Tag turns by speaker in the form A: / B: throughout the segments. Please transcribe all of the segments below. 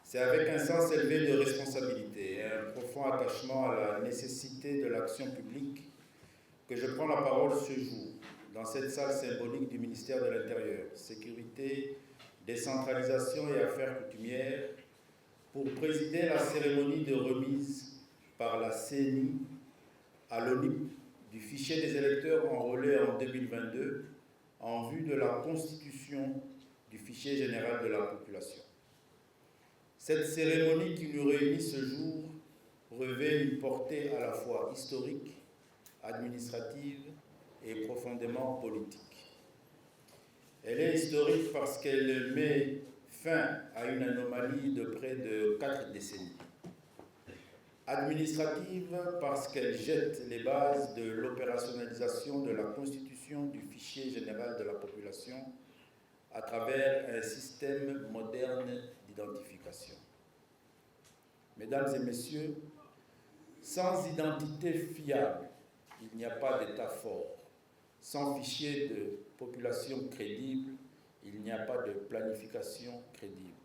A: C'est avec un sens élevé de responsabilité et un profond attachement à la nécessité de l'action publique que je prends la parole ce jour, dans cette salle symbolique du ministère de l'Intérieur, Sécurité, Décentralisation et Affaires coutumières, pour présider la cérémonie de remise par la CENI à l'ONIP du fichier des électeurs enrôlés en 2022 en vue de la constitution du fichier général de la population. Cette cérémonie qui nous réunit ce jour revêt une portée à la fois historique, administrative et profondément politique. Elle est historique parce qu'elle met fin à une anomalie de près de 4 décennies. Administrative parce qu'elle jette les bases de l'opérationnalisation de la constitution du fichier général de la population à travers un système moderne d'identification. Mesdames et messieurs, sans identité fiable, il n'y a pas d'État fort. Sans fichier de population crédible, il n'y a pas de planification crédible.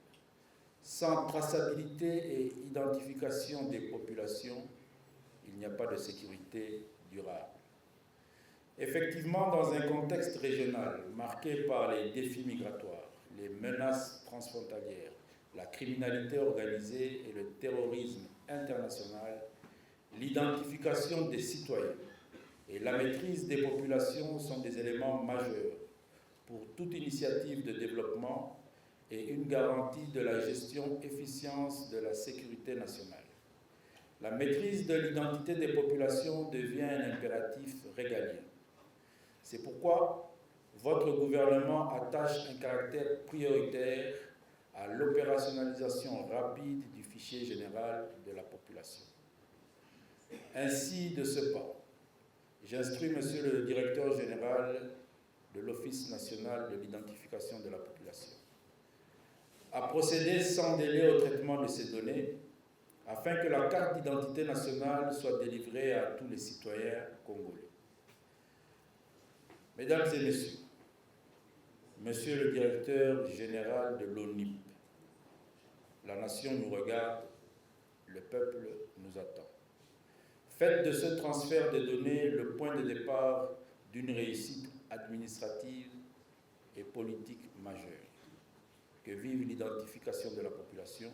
A: Sans traçabilité et identification des populations, il n'y a pas de sécurité durable. Effectivement, dans un contexte régional marqué par les défis migratoires, les menaces transfrontalières, la criminalité organisée et le terrorisme international, l'identification des citoyens et la maîtrise des populations sont des éléments majeurs pour toute initiative de développement et une garantie de la gestion efficiente de la sécurité nationale. La maîtrise de l'identité des populations devient un impératif régalien. C'est pourquoi votre gouvernement attache un caractère prioritaire à l'opérationnalisation rapide du fichier général de la population. Ainsi, de ce pas, j'instruis Monsieur le Directeur général de l'Office national de l'identification de la population à procéder sans délai au traitement de ces données afin que la carte d'identité nationale soit délivrée à tous les citoyens congolais. Mesdames et messieurs, Monsieur le Directeur général de l'ONIP, la nation nous regarde, le peuple nous attend. Faites de ce transfert de données le point de départ d'une réussite administrative et politique majeure. Que vive l'identification de la population,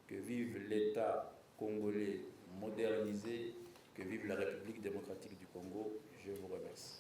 A: que vive l'État congolais modernisé, que vive la République démocratique du Congo. Je vous remercie.